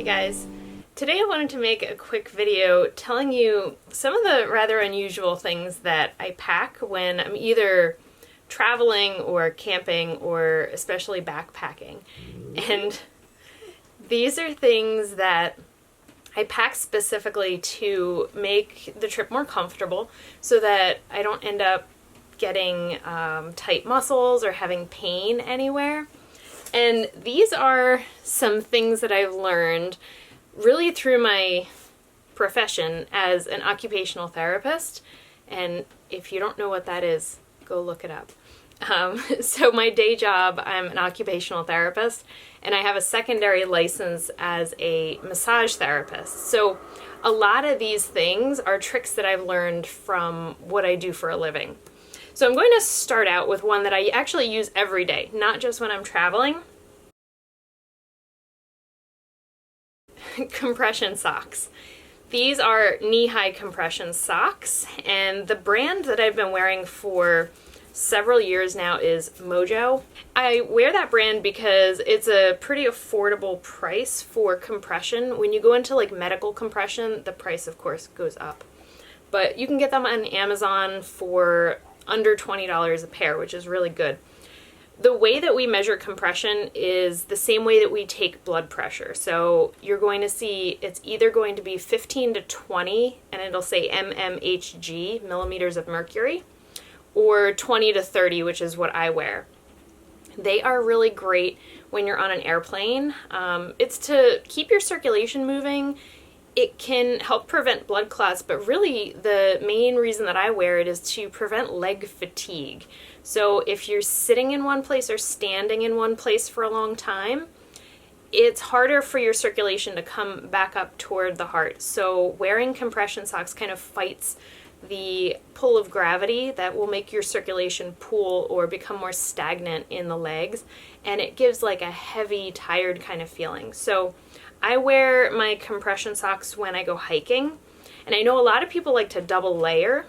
Hey guys, today I wanted to make a quick video telling you some of the rather unusual things that I pack when I'm either traveling or camping or especially backpacking. And these are things that I pack specifically to make the trip more comfortable so that I don't end up getting tight muscles or having pain anywhere. And these are some things that I've learned really through my profession as an occupational therapist. And if you don't know what that is, go look it up. So my day job, I'm an occupational therapist, and I have a secondary license as a massage therapist. So a lot of these things are tricks that I've learned from what I do for a living. So I'm going to start out with one that I actually use every day, not just when I'm traveling. Compression socks. These are knee-high compression socks, and the brand that I've been wearing for several years now is Mojo. I wear that brand because it's a pretty affordable price for compression. When you go into like medical compression, the price of course goes up. But you can get them on Amazon for under $20 a pair, which is really good. The way that we measure compression is the same way that we take blood pressure. So you're going to see it's either going to be 15 to 20, and it'll say mmHg, millimeters of mercury, or 20 to 30, which is what I wear. They are really great when you're on an airplane. It's to keep your circulation moving. It can help prevent blood clots, but really the main reason that I wear it is to prevent leg fatigue. So if you're sitting in one place or standing in one place for a long time, it's harder for your circulation to come back up toward the heart. So wearing compression socks kind of fights the pull of gravity that will make your circulation pool or become more stagnant in the legs, and it gives like a heavy, tired kind of feeling. So I wear my compression socks when I go hiking, and I know a lot of people like to double layer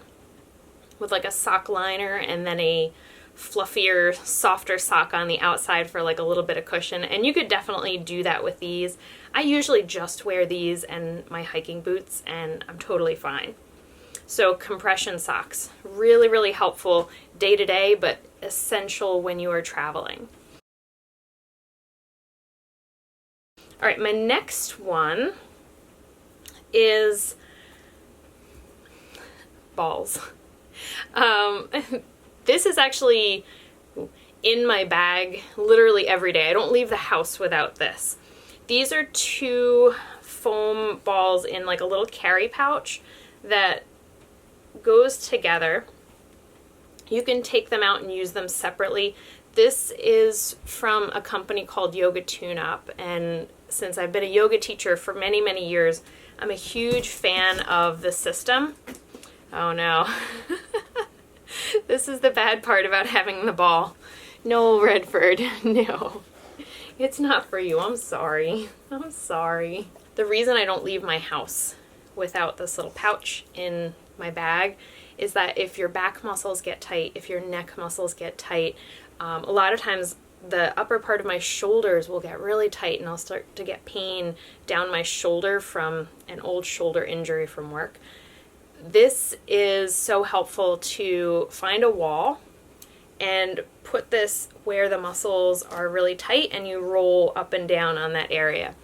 with like a sock liner and then a fluffier, softer sock on the outside for like a little bit of cushion, and you could definitely do that with these. I usually just wear these and my hiking boots, and I'm totally fine. So compression socks, really, really helpful day to day, but essential when you are traveling. All right, my next one is balls. This is actually in my bag literally every day. I don't leave the house without this. These are two foam balls in like a little carry pouch that goes together. You can take them out and use them separately. This is from a company called Yoga Tune Up, and since I've been a yoga teacher for many, many years, I'm a huge fan of the system. Oh no. This is the bad part about having the ball. No, Redford, no. It's not for you. I'm sorry. I'm sorry. The reason I don't leave my house without this little pouch in my bag is that if your back muscles get tight, if your neck muscles get tight, a lot of times the upper part of my shoulders will get really tight, and I'll start to get pain down my shoulder from an old shoulder injury from work. This is so helpful to find a wall and put this where the muscles are really tight, and you roll up and down on that area.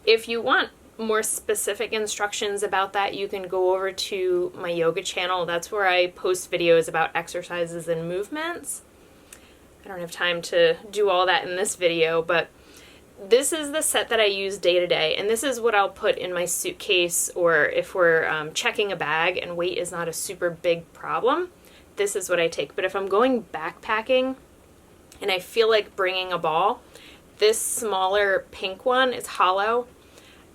If you want more specific instructions about that, you can go over to my yoga channel. That's where I post videos about exercises and movements. I don't have time to do all that in this video, but this is the set that I use day to day, and this is what I'll put in my suitcase, or if we're checking a bag and weight is not a super big problem, this is what I take. But if I'm going backpacking and I feel like bringing a ball, this smaller pink one is hollow,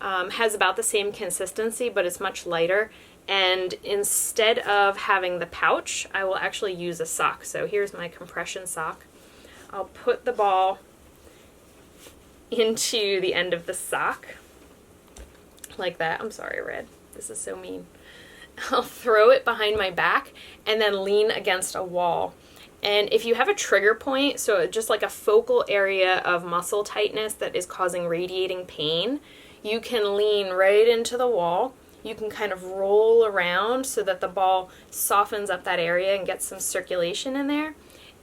has about the same consistency, but it's much lighter, and instead of having the pouch, I will actually use a sock. So here's my compression sock. I'll put the ball into the end of the sock like that. I'm sorry, Red. This is so mean. I'll throw it behind my back and then lean against a wall. And if you have a trigger point, so just like a focal area of muscle tightness that is causing radiating pain, you can lean right into the wall. You can kind of roll around so that the ball softens up that area and gets some circulation in there.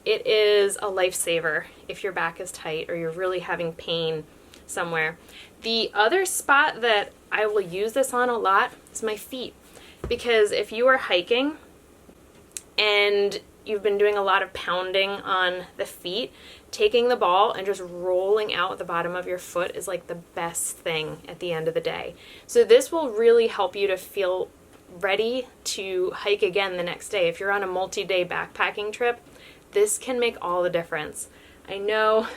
It is a lifesaver if your back is tight or you're really having pain somewhere. The other spot that I will use this on a lot is my feet, because if you are hiking and you've been doing a lot of pounding on the feet, taking the ball and just rolling out the bottom of your foot is like the best thing at the end of the day. So this will really help you to feel ready to hike again the next day. If you're on a multi-day backpacking trip, this can make all the difference. I know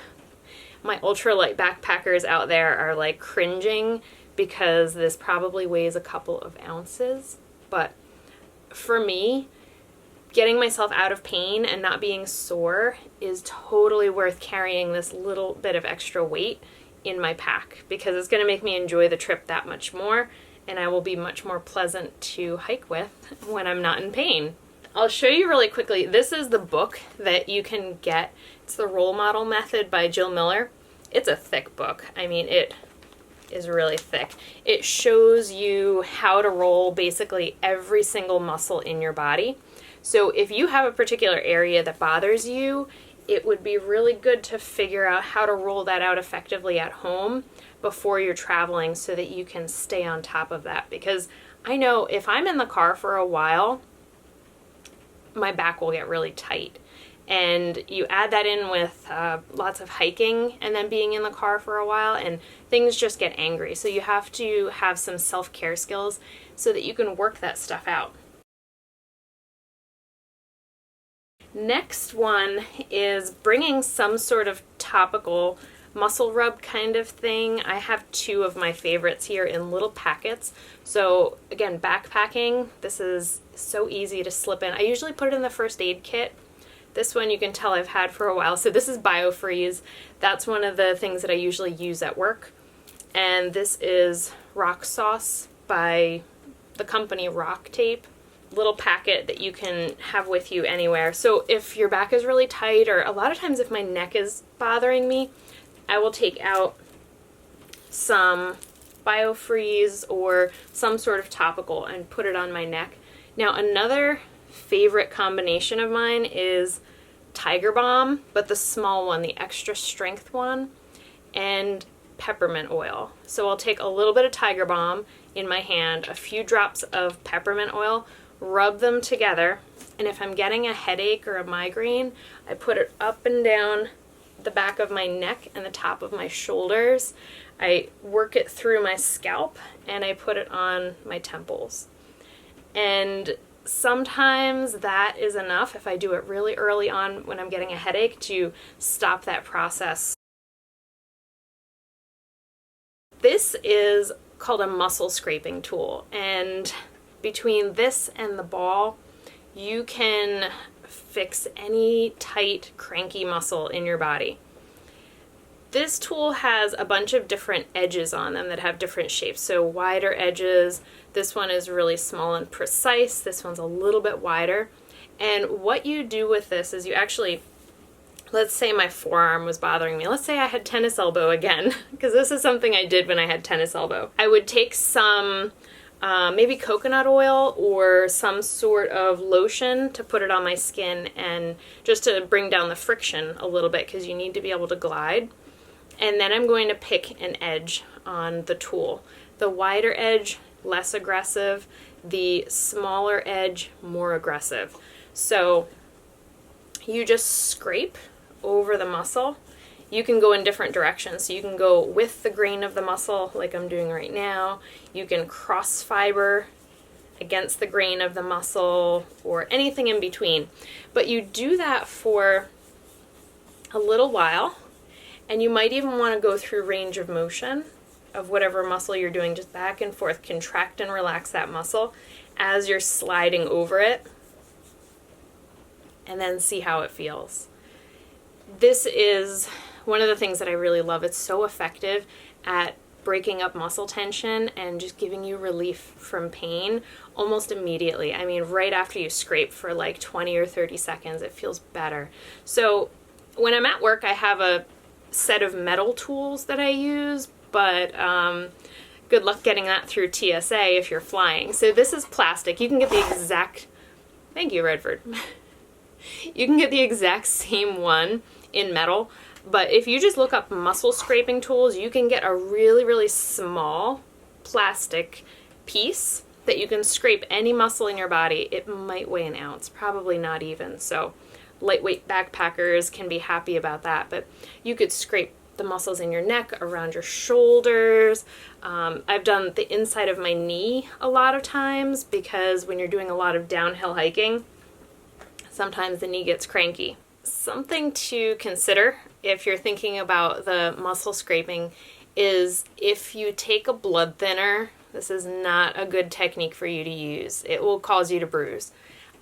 my ultralight backpackers out there are like cringing because this probably weighs a couple of ounces, but for me, getting myself out of pain and not being sore is totally worth carrying this little bit of extra weight in my pack, because it's going to make me enjoy the trip that much more, and I will be much more pleasant to hike with when I'm not in pain. I'll show you really quickly. This is the book that you can get. It's the Role Model Method by Jill Miller. It's a thick book. I mean, it is really thick. It shows you how to roll basically every single muscle in your body. So if you have a particular area that bothers you, it would be really good to figure out how to roll that out effectively at home before you're traveling so that you can stay on top of that. Because I know if I'm in the car for a while, my back will get really tight. And you add that in with lots of hiking and then being in the car for a while, and things just get angry. So you have to have some self-care skills so that you can work that stuff out. Next one is bringing some sort of topical muscle rub kind of thing. I have two of my favorites here in little packets. So again, backpacking, this is so easy to slip in. I usually put it in the first aid kit. This one you can tell I've had for a while. So this is Biofreeze. That's one of the things that I usually use at work. And this is rock sauce by the company Rock Tape. Little packet that you can have with you anywhere. So if your back is really tight, or a lot of times if my neck is bothering me, I will take out some Biofreeze or some sort of topical and put it on my neck. Now another favorite combination of mine is Tiger Balm, but the small one, the extra strength one, and peppermint oil. So I'll take a little bit of Tiger Balm in my hand, a few drops of peppermint oil, rub them together, and if I'm getting a headache or a migraine, I put it up and down the back of my neck and the top of my shoulders. I work it through my scalp and I put it on my temples. And sometimes that is enough, if I do it really early on when I'm getting a headache, to stop that process. This is called a muscle scraping tool, and between this and the ball, you can fix any tight, cranky muscle in your body. This tool has a bunch of different edges on them that have different shapes. So wider edges, this one is really small and precise, this one's a little bit wider. And what you do with this is you actually, let's say my forearm was bothering me. Let's say I had tennis elbow again, because this is something I did when I had tennis elbow. I would take some maybe coconut oil or some sort of lotion to put it on my skin, and just to bring down the friction a little bit, because you need to be able to glide. And then I'm going to pick an edge on the tool. The wider edge, less aggressive. The smaller edge, more aggressive. So you just scrape over the muscle. You can go in different directions. So you can go with the grain of the muscle like I'm doing right now. You can cross fiber against the grain of the muscle, or anything in between. But you do that for a little while, and you might even want to go through range of motion of whatever muscle you're doing, just back and forth, contract and relax that muscle as you're sliding over it, and then see how it feels. This is one of the things that I really love. It's so effective at breaking up muscle tension and just giving you relief from pain almost immediately. I mean, right after you scrape for like 20 or 30 seconds, it feels better. So when I'm at work, I have a set of metal tools that I use, but good luck getting that through TSA if you're flying. So this is plastic. You can get the exact, thank you, Redford. You can get the exact same one in metal, but if you just look up muscle scraping tools, you can get a really, really small plastic piece that you can scrape any muscle in your body. It might weigh an ounce, probably not even. So lightweight backpackers can be happy about that, but you could scrape the muscles in your neck, around your shoulders. I've done the inside of my knee a lot of times because when you're doing a lot of downhill hiking, sometimes the knee gets cranky. Something to consider if you're thinking about the muscle scraping is if you take a blood thinner, this is not a good technique for you to use. It will cause you to bruise.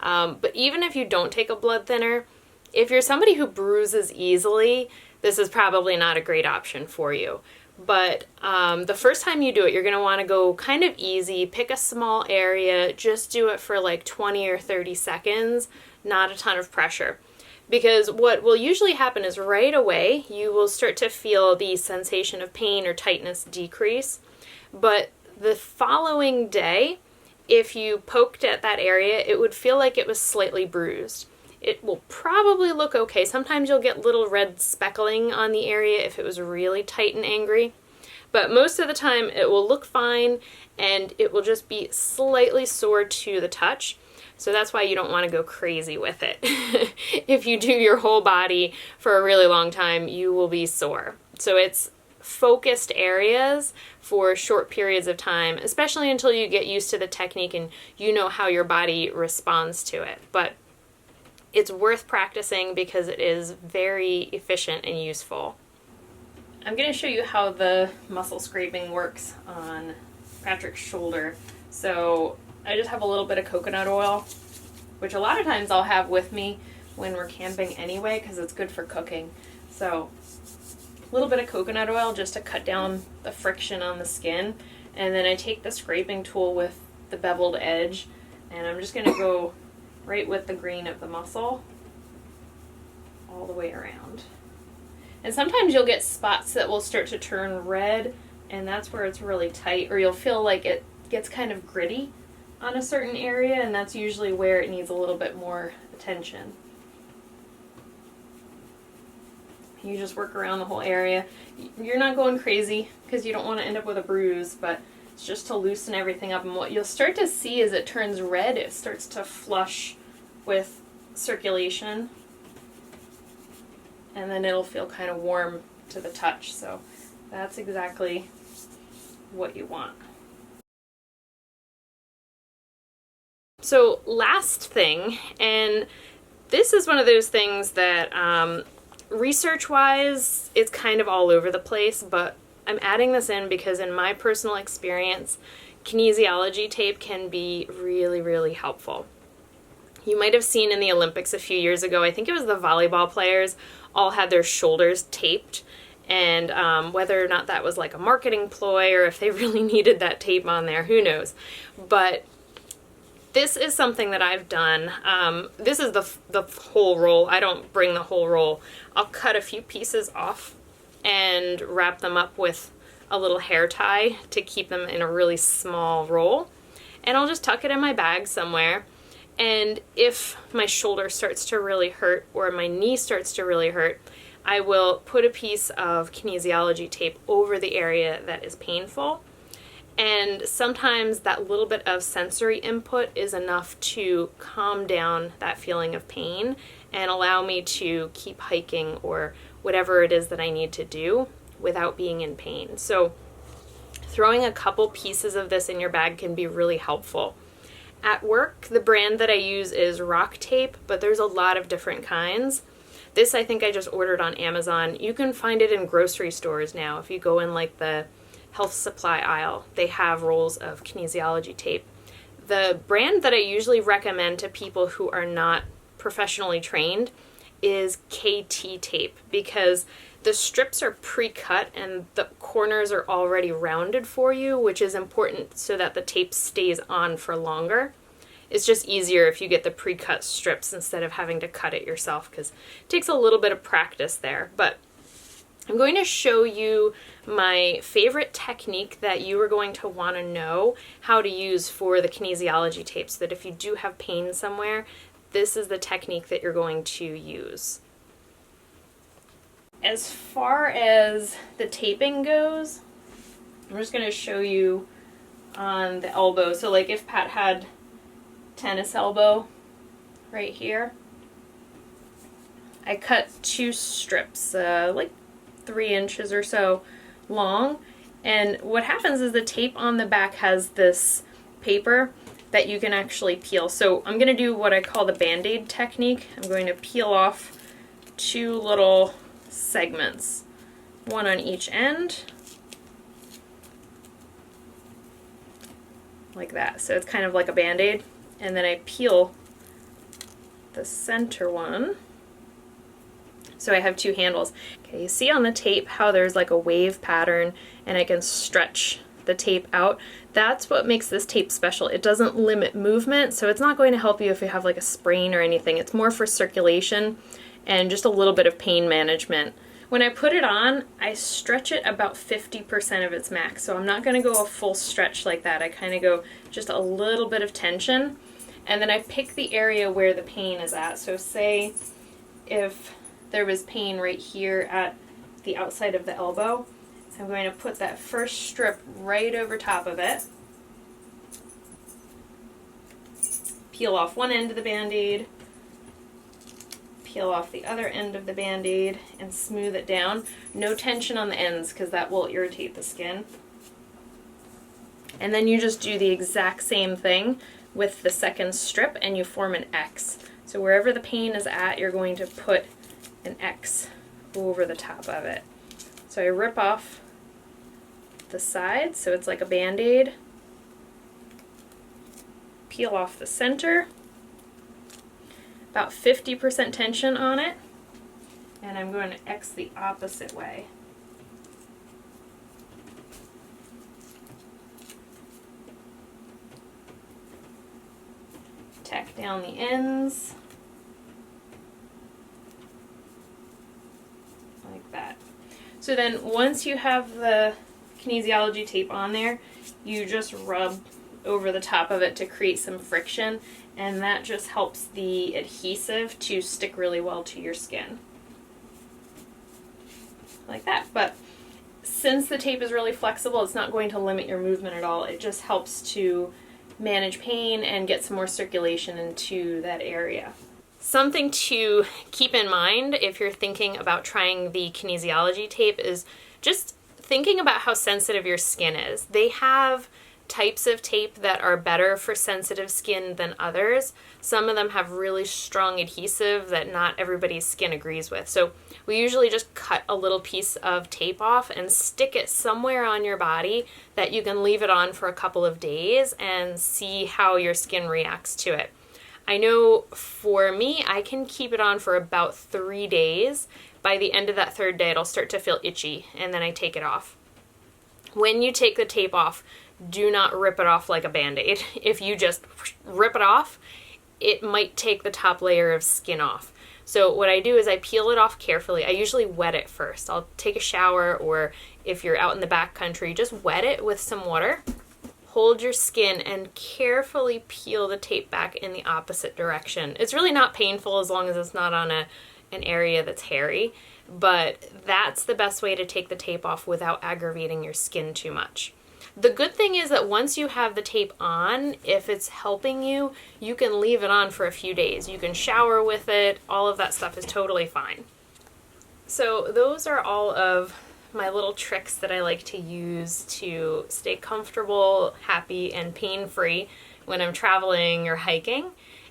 But even if you don't take a blood thinner, if you're somebody who bruises easily, this is probably not a great option for you. But the first time you do it, you're going to want to go kind of easy, pick a small area, just do it for like 20 or 30 seconds, not a ton of pressure. Because what will usually happen is right away, you will start to feel the sensation of pain or tightness decrease. But the following day, if you poked at that area, it would feel like it was slightly bruised. It will probably look okay. Sometimes you'll get little red speckling on the area if it was really tight and angry. But most of the time it will look fine and it will just be slightly sore to the touch. So that's why you don't want to go crazy with it. If you do your whole body for a really long time, you will be sore. So it's focused areas for short periods of time, especially until you get used to the technique and you know how your body responds to it. But it's worth practicing because it is very efficient and useful. I'm going to show you how the muscle scraping works on Patrick's shoulder. So I just have a little bit of coconut oil, which a lot of times I'll have with me when we're camping anyway because it's good for cooking. So a little bit of coconut oil just to cut down the friction on the skin. And then I take the scraping tool with the beveled edge and I'm just going to go right with the grain of the muscle all the way around. And sometimes you'll get spots that will start to turn red and that's where it's really tight, or you'll feel like it gets kind of gritty on a certain area, and that's usually where it needs a little bit more attention. You just work around the whole area. You're not going crazy because you don't want to end up with a bruise, but it's just to loosen everything up. And what you'll start to see is it turns red. It starts to flush with circulation. And then it'll feel kind of warm to the touch. So that's exactly what you want. So last thing, and this is one of those things that research-wise, it's kind of all over the place, but I'm adding this in because in my personal experience, kinesiology tape can be really, really helpful. You might have seen in the Olympics a few years ago, I think it was the volleyball players all had their shoulders taped, and whether or not that was like a marketing ploy or if they really needed that tape on there, who knows. But this is something that I've done. This is the whole roll. I don't bring the whole roll. I'll cut a few pieces off and wrap them up with a little hair tie to keep them in a really small roll. And I'll just tuck it in my bag somewhere. And if my shoulder starts to really hurt or my knee starts to really hurt, I will put a piece of kinesiology tape over the area that is painful. And sometimes that little bit of sensory input is enough to calm down that feeling of pain and allow me to keep hiking or whatever it is that I need to do without being in pain. So throwing a couple pieces of this in your bag can be really helpful. At work, the brand that I use is Rock Tape, but there's a lot of different kinds. This I think I just ordered on Amazon. You can find it in grocery stores now. If you go in like the health supply aisle, they have rolls of kinesiology tape. The brand that I usually recommend to people who are not professionally trained is KT tape because the strips are pre-cut and the corners are already rounded for you, which is important so that the tape stays on for longer. It's just easier if you get the pre-cut strips instead of having to cut it yourself because it takes a little bit of practice there. But I'm going to show you my favorite technique that you are going to want to know how to use for the kinesiology tape, so that if you do have pain somewhere, this is the technique that you're going to use. As far as the taping goes, I'm just going to show you on the elbow. So like if Pat had tennis elbow right here, I cut 2 strips, like 3 inches or so long, and what happens is the tape on the back has this paper that you can actually peel. So I'm going to do what I call the Band-Aid technique. I'm going to peel off 2 little segments, one on each end, like that. So it's kind of like a Band-Aid, and then I peel the center one. So I have 2 handles. Okay, you see on the tape how there's like a wave pattern, and I can stretch the tape out. That's what makes this tape special. It doesn't limit movement, so it's not going to help you if you have like a sprain or anything. It's more for circulation and just a little bit of pain management. When I put it on, I stretch it about 50% of its max, so I'm not going to go a full stretch like that. I kind of go just a little bit of tension, and then I pick the area where the pain is at. So say if there was pain right here at the outside of the elbow, I'm going to put that first strip right over top of it, peel off one end of the Band-Aid, peel off the other end of the Band-Aid, and smooth it down. No tension on the ends because that will irritate the skin. And then you just do the exact same thing with the second strip, and you form an X. So wherever the pain is at, you're going to put an X over the top of it. So I rip off the sides so it's like a Band-Aid, peel off the center, about 50% tension on it, and I'm going to X the opposite way. Tack down the ends like that. So then once you have the kinesiology tape on there, you just rub over the top of it to create some friction, and that just helps the adhesive to stick really well to your skin. Like that. But since the tape is really flexible, it's not going to limit your movement at all. It just helps to manage pain and get some more circulation into that area. Something to keep in mind if you're thinking about trying the kinesiology tape is just thinking about how sensitive your skin is. They have types of tape that are better for sensitive skin than others. Some of them have really strong adhesive that not everybody's skin agrees with. So we usually just cut a little piece of tape off and stick it somewhere on your body that you can leave it on for a couple of days and see how your skin reacts to it. I know for me, I can keep it on for about 3 days. By the end of that 3rd day, it'll start to feel itchy, and then I take it off. When you take the tape off, do not rip it off like a Band-Aid. If you just rip it off, it might take the top layer of skin off. So what I do is I peel it off carefully. I usually wet it first. I'll take a shower, or if you're out in the back country, just wet it with some water. Hold your skin and carefully peel the tape back in the opposite direction. It's really not painful as long as it's not on an area that's hairy, but that's the best way to take the tape off without aggravating your skin too much. The good thing is that once you have the tape on, if it's helping you, you can leave it on for a few days. You can shower with it. All of that stuff is totally fine. So those are all of my little tricks that I like to use to stay comfortable, happy, and pain-free when I'm traveling or hiking.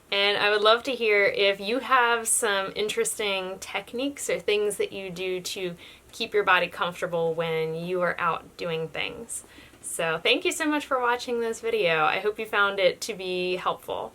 And I would love to hear if you have some interesting techniques or things that you do to keep your body comfortable when you are out doing things. So thank you so much for watching this video. I hope you found it to be helpful.